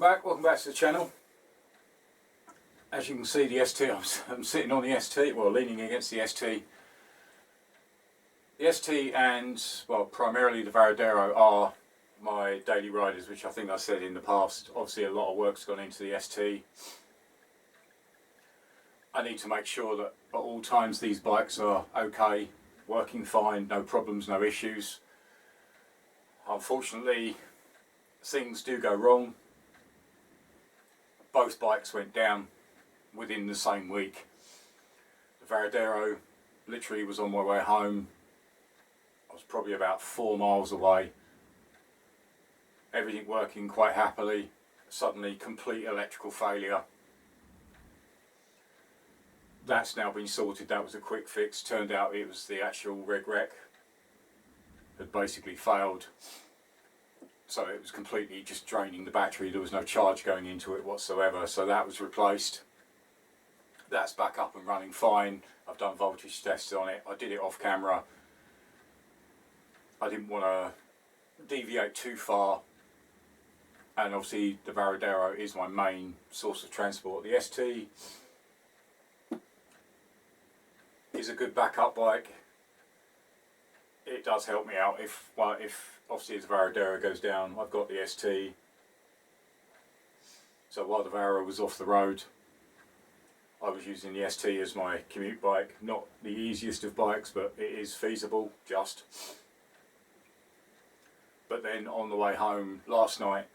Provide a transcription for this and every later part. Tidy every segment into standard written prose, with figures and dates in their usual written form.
welcome back to the channel. As you can see, the ST, I'm sitting on the ST, well, leaning against the ST. The ST and, well, primarily the Varadero are my daily riders, which I think I said in the past. Obviously a lot of work's gone into the ST. I need to make sure that at all times these bikes are okay, working fine, no problems, no issues. Unfortunately, things do go wrong. Both bikes went down within the same week. The Varadero literally was on my way home. I was probably about 4 miles away. Everything working quite happily. Suddenly complete electrical failure. That's now been sorted. That was a quick fix. Turned out it was the actual reg rec had basically failed. So it was completely just draining the battery. There was no charge going into it whatsoever. So that was replaced. That's back up and running fine. I've done voltage tests on it. I did it off camera. I didn't want to deviate too far. And obviously the Varadero is my main source of transport. The ST is a good backup bike. It does help me out if obviously the Varadero goes down, I've got the ST. So while the Vara was off the road, I was using the ST as my commute bike. Not the easiest of bikes, but it is feasible, just. But then on the way home last night,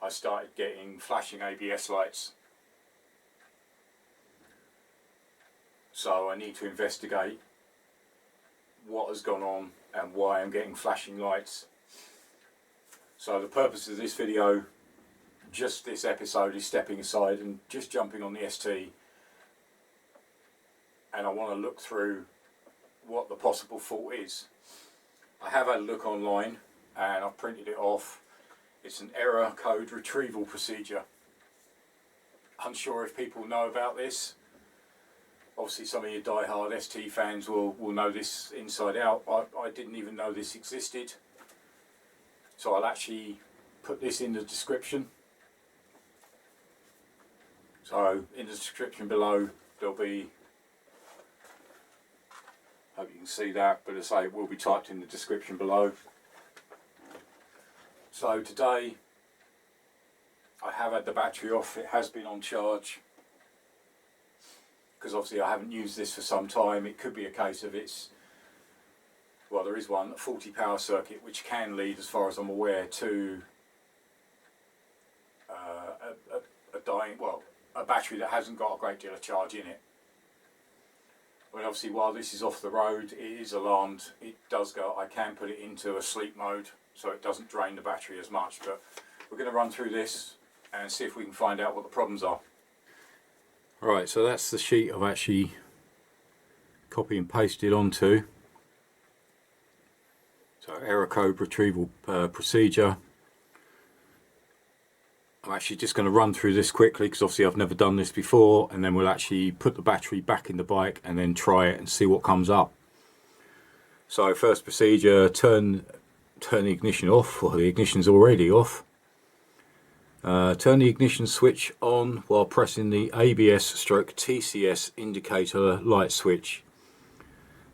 I started getting flashing ABS lights. So I need to investigate what has gone on and why I'm getting flashing lights. So the purpose of this video, just this episode, is stepping aside and just jumping on the ST, and I want to look through what the possible fault is. I have had a look online and I've printed it off. It's an error code retrieval procedure. Unsure if people know about this. Obviously some of you die-hard ST fans will know this inside out. I didn't even know this existed. So I'll actually put this in the description. So in the description below there'll be, hope you can see that, but as I say, it will be typed in the description below. So today I have had the battery off. It has been on charge, because obviously I haven't used this for some time. It could be a case of it's, well, there is one, a faulty power circuit, which can lead, as far as I'm aware, to a battery that hasn't got a great deal of charge in it. But obviously while this is off the road, it is alarmed. It does go, I can put it into a sleep mode so it doesn't drain the battery as much. But we're going to run through this and see if we can find out what the problems are. Right, so that's the sheet I've actually copy and pasted onto. So error code retrieval procedure. I'm actually just going to run through this quickly because obviously I've never done this before, and then we'll actually put the battery back in the bike and then try it and see what comes up. So first procedure, turn the ignition off, or the ignition's already off. Turn the ignition switch on while pressing the ABS/TCS indicator light switch.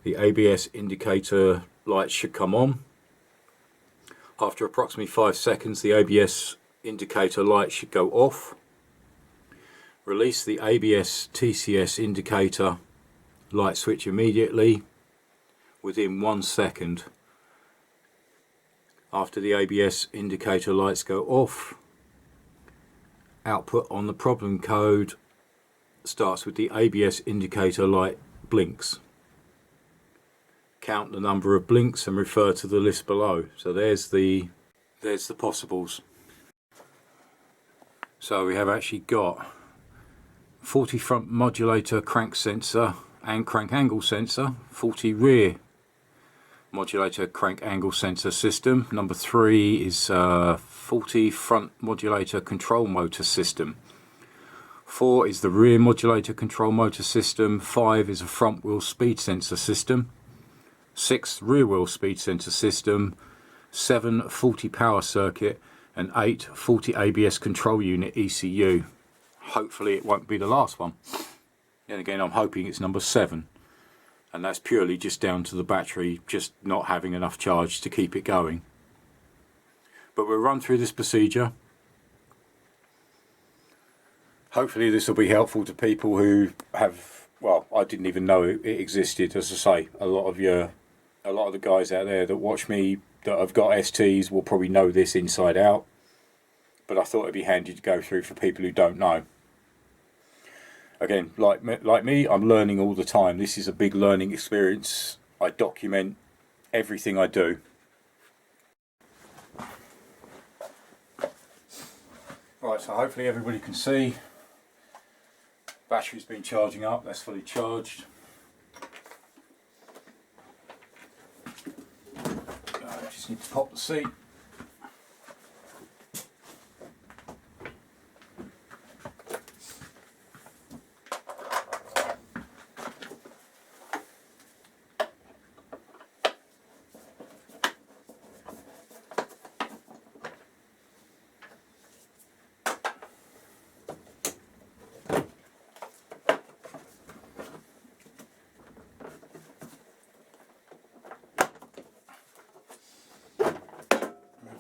The ABS indicator light should come on. After approximately 5 seconds, the ABS indicator light should go off. Release the ABS/TCS indicator light switch immediately within 1 second. After the ABS indicator lights go off, output on the problem code starts with the ABS indicator light blinks. Count the number of blinks and refer to the list below. So there's the possibles. So we have actually got 40 front modulator crank sensor and crank angle sensor, 40 rear modulator crank angle sensor system. Number 3 is 40 front modulator control motor system. 4 is the rear modulator control motor system. 5 is a front wheel speed sensor system. 6 rear wheel speed sensor system. 7 faulty power circuit, an 840 ABS control unit ECU. Hopefully it won't be the last one. And again, I'm hoping it's number 7, and that's purely just down to the battery just not having enough charge to keep it going. But we'll run through this procedure. Hopefully this will be helpful to people who have, well, I didn't even know it existed. As I say, a lot of the guys out there that watch me that have got STs will probably know this inside out, but I thought it'd be handy to go through for people who don't know. Again, like me, I'm learning all the time. This is a big learning experience. I document everything I do. Right, so hopefully everybody can see. Battery's been charging up, that's fully charged. Just need to pop the seat.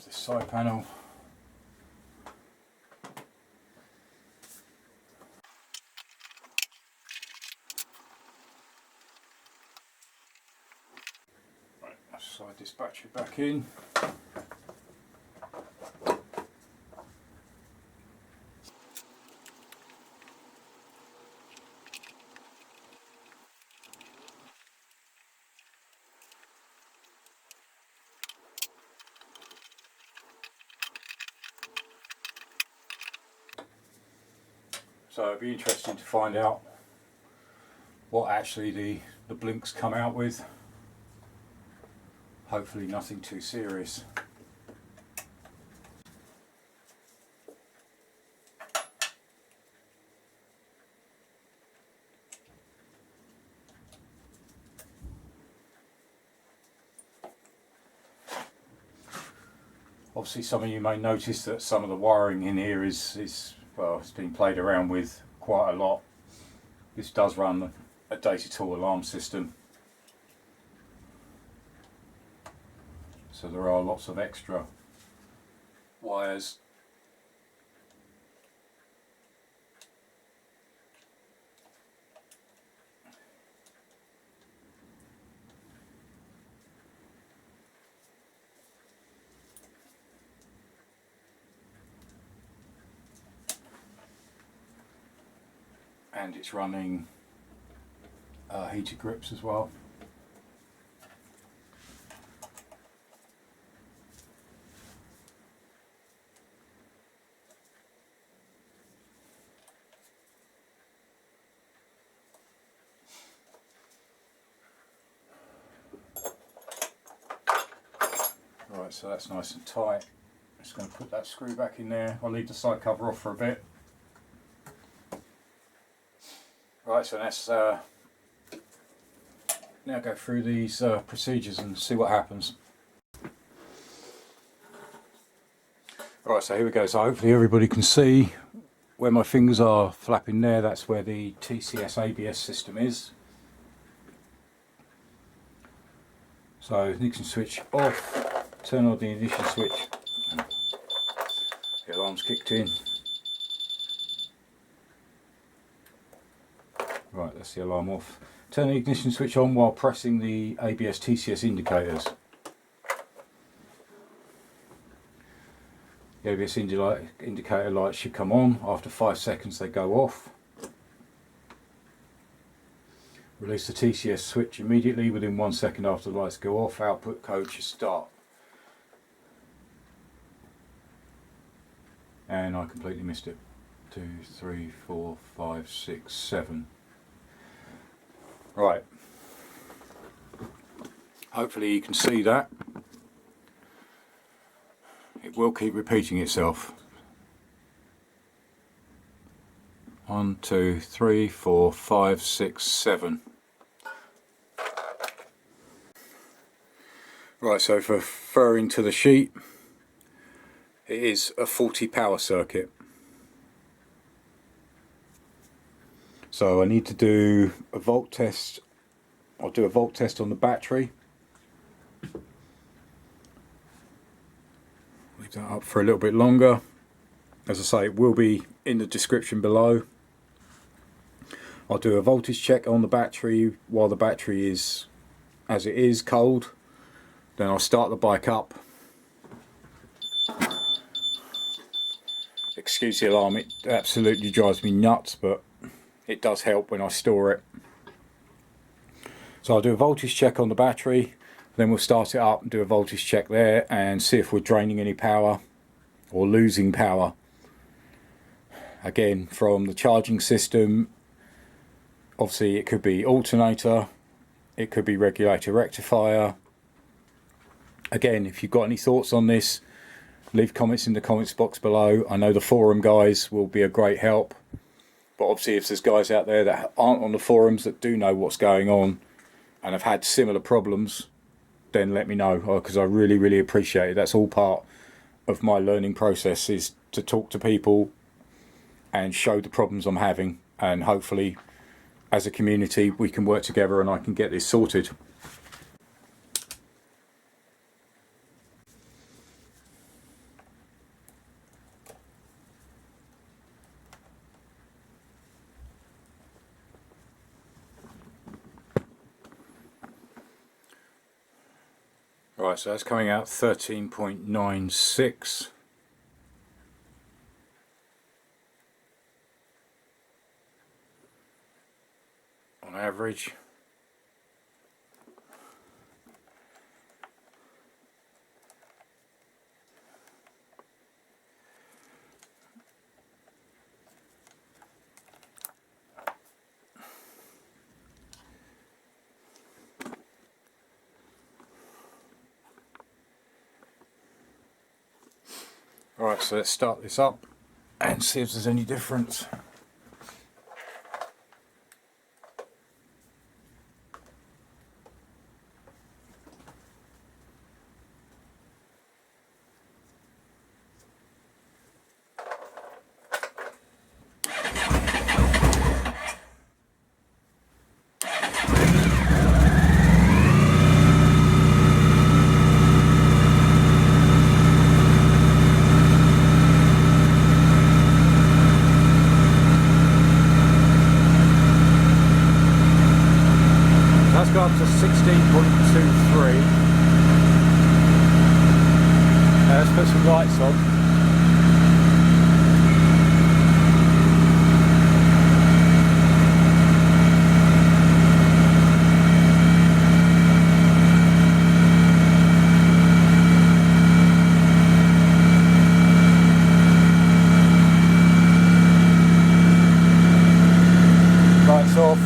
This side panel. Right, let's slide this battery back in. So it'd be interesting to find out what actually the blinks come out with. Hopefully nothing too serious. Obviously some of you may notice that some of the wiring in here is well, it's been played around with quite a lot. This does run a data tool alarm system, so there are lots of extra wires. And it's running heater grips as well. Right, so that's nice and tight. Just going to put that screw back in there. I'll leave the side cover off for a bit. Right, so let's now go through these procedures and see what happens. Right, so here we go. So hopefully everybody can see where my fingers are flapping there. That's where the TCS ABS system is. So ignition switch off, turn on the ignition switch, and the alarm's kicked in. Right, that's the alarm off. Turn the ignition switch on while pressing the ABS TCS indicators. The ABS indicator lights should come on. After 5 seconds they go off. Release the TCS switch immediately. Within 1 second after the lights go off, output code should start. And I completely missed it. 2, 3, 4, 5, 6, 7. Right, hopefully you can see that. It will keep repeating itself. 1, 2, 3, 4, 5, 6, 7. Right, so for referring to the sheet, It is a 40 power circuit. So I need to do a volt test. I'll do a volt test on the battery. Leave that up for a little bit longer. As I say, it will be in the description below. I'll do a voltage check on the battery while the battery is, as it is, cold. Then I'll start the bike up. Excuse the alarm, it absolutely drives me nuts, but it does help when I store it. So I'll do a voltage check on the battery, then we'll start it up and do a voltage check there and see if we're draining any power or losing power. Again, from the charging system, obviously it could be alternator, it could be regulator rectifier. Again, if you've got any thoughts on this, leave comments in the comments box below. I know the forum guys will be a great help, but obviously if there's guys out there that aren't on the forums that do know what's going on and have had similar problems, then let me know, because I really appreciate it. That's all part of my learning process, is to talk to people and show the problems I'm having, and hopefully as a community we can work together and I can get this sorted. Right, so that's coming out 13.96. On average. Alright, so let's start this up and see if there's any difference. Go up to 16.23. Let's put some lights on. Lights off.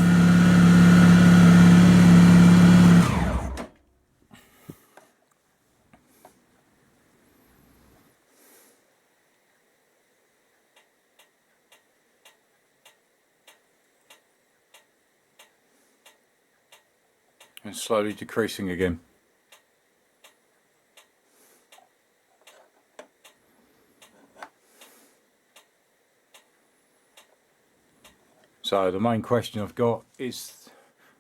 And slowly decreasing again. So the main question I've got is,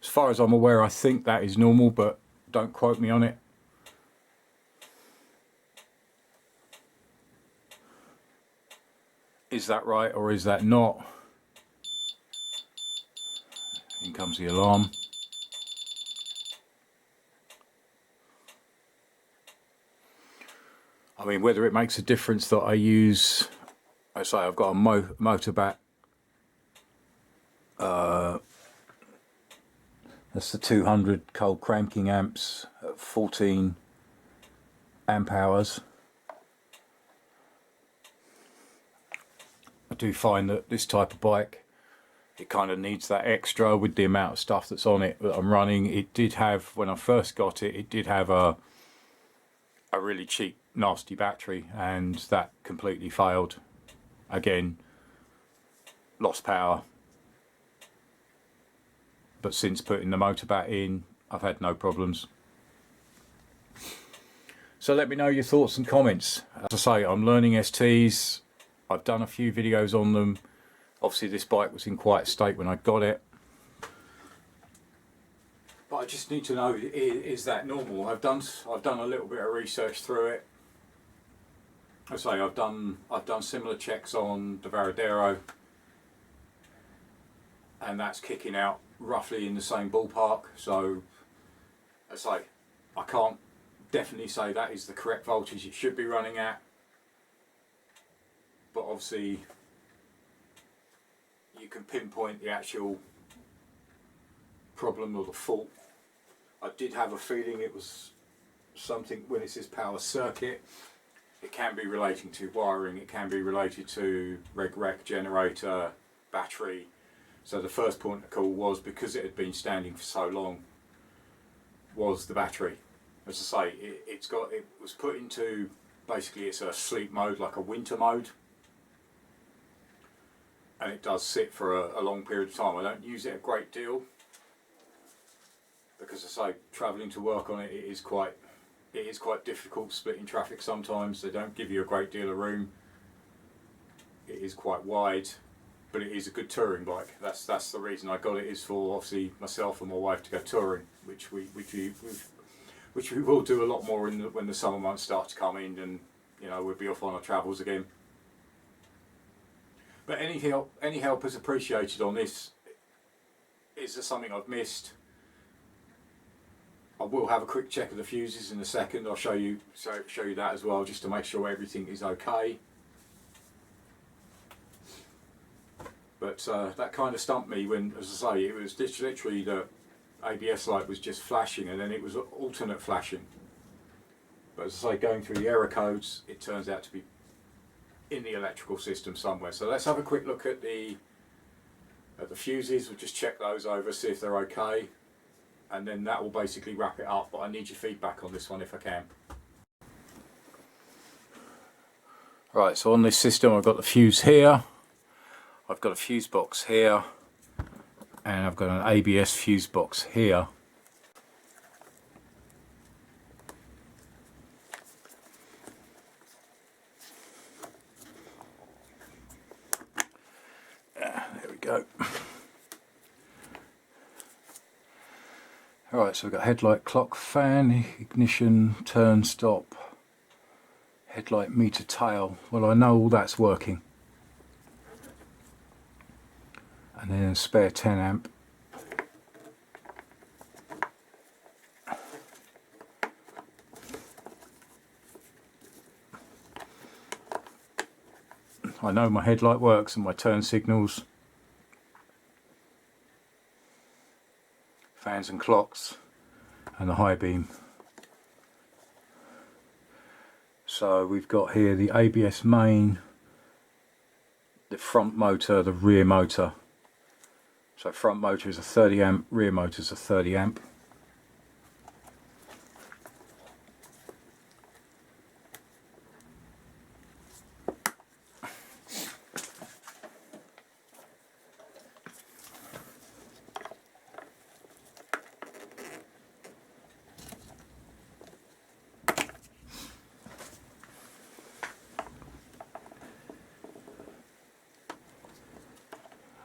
as far as I'm aware, I think that is normal, but don't quote me on it. Is that right or is that not? In comes the alarm. I mean, whether it makes a difference that I use, I say I've got a motor bat. That's the 200 cold cranking amps at 14 amp hours. I do find that this type of bike, it kind of needs that extra with the amount of stuff that's on it that I'm running. It did have, when I first got it, it did have a really cheap, nasty battery, and that completely failed. Again, lost power. But since putting the motor bat in, I've had no problems. So let me know your thoughts and comments. As I say, I'm learning STs. I've done a few videos on them. Obviously this bike was in quite a state when I got it. But I just need to know, is that normal? I've done a little bit of research through it. As I say, I've done similar checks on the Varadero, and that's kicking out roughly in the same ballpark. So as I say, I can't definitely say that is the correct voltage it should be running at, but obviously you can pinpoint the actual problem or the fault. I did have a feeling it was something, when it says power circuit, it can be relating to wiring, it can be related to reg generator, battery. So the first point of call was, because it had been standing for so long, was the battery. As I say, it was put into, basically it's a sleep mode, like a winter mode, and it does sit for a long period of time. I don't use it a great deal because, as I say, travelling to work on it, it is quite difficult splitting traffic sometimes. They don't give you a great deal of room. It is quite wide, but it is a good touring bike. That's the reason I got it, is for obviously myself and my wife to go touring, which we will do a lot more when the summer months start to come in, and you know, we'll be off on our travels again. But any help is appreciated on this. Is there something I've missed? I will have a quick check of the fuses in a second. I'll show you that as well, just to make sure everything is okay. But that kind of stumped me when, as I say, it was literally the ABS light was just flashing, and then it was alternate flashing. But as I say, going through the error codes, it turns out to be in the electrical system somewhere. So let's have a quick look at the fuses. We'll just check those over, see if they're okay, and then that will basically wrap it up. But I need your feedback on this one if I can. Right, so on this system I've got the fuse here, I've got a fuse box here, and I've got an ABS fuse box here. There we go. Alright, so we've got headlight, clock, fan, ignition, turn, stop, headlight, meter, tail. Well, I know all that's working. And then a spare 10 amp. I know my headlight works and my turn signals. Fans and clocks, and the high beam. So we've got here the ABS main, the front motor, the rear motor. So front motor is a 30 amp, rear motor is a 30 amp.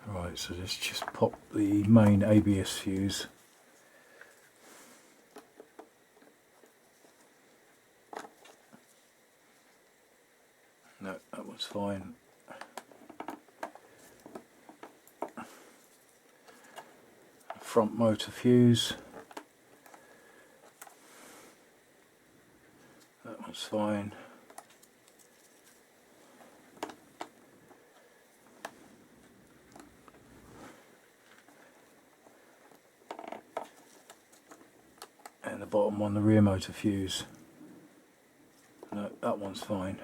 Right, so let's just pop the main ABS fuse. No, that one's fine. Front motor fuse. That one's fine. And the bottom one, the rear motor fuse. No, that one's fine.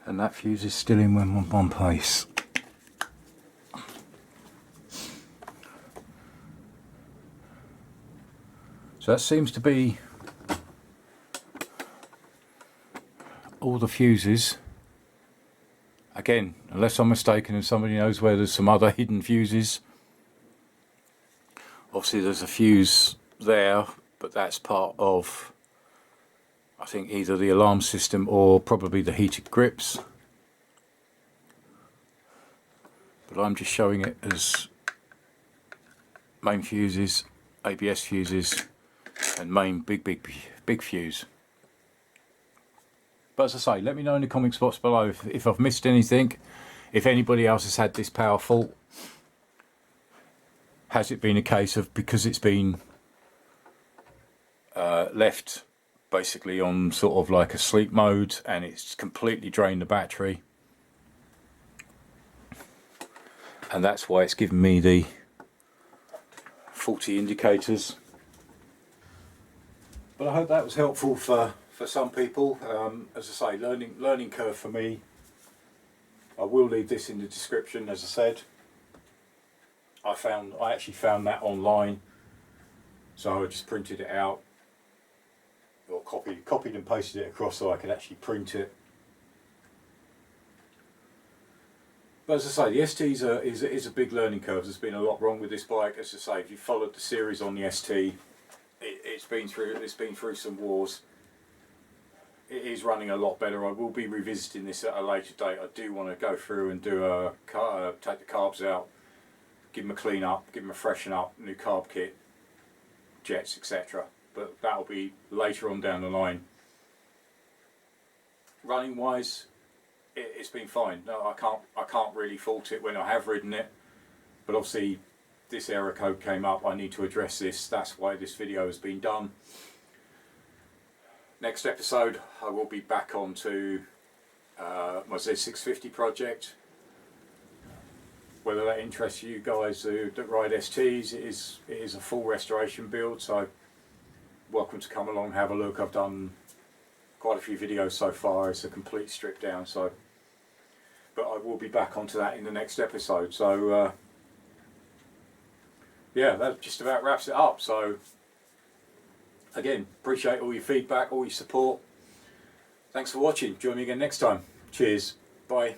And that fuse is still in one place. So that seems to be all the fuses. Again, unless I'm mistaken and somebody knows where there's some other hidden fuses. Obviously there's a fuse there, but that's part of, I think, either the alarm system or probably the heated grips. But I'm just showing it as main fuses, ABS fuses, and main big fuse. But as I say, let me know in the comment box below if I've missed anything, if anybody else has had this power fault. Has it been a case of, because it's been left basically on sort of like a sleep mode and it's completely drained the battery, and that's why it's given me the faulty indicators. But I hope that was helpful for some people. As I say, learning curve for me. I will leave this in the description, as I said. I actually found that online, so I just printed it out, or copied and pasted it across so I could actually print it. But as I say, the ST is a big learning curve. There's been a lot wrong with this bike. As I say, if you followed the series on the ST, it's been through some wars. It is running a lot better. I will be revisiting this at a later date. I do want to go through and do take the carbs out, give them a clean up, give them a freshen up, new carb kit, jets, etc. But that'll be later on down the line. Running wise, it's been fine. No, I can't really fault it when I have ridden it. But obviously, this error code came up. I need to address this. That's why this video has been done. Next episode, I will be back onto my Z650 project. Whether that interests you guys that ride STs, it is a full restoration build, so welcome to come along, have a look. I've done quite a few videos so far. It's a complete strip down, so, but I will be back onto that in the next episode. So yeah, that just about wraps it up. So again, appreciate all your feedback, all your support. Thanks for watching. Join me again next time. Cheers. Bye.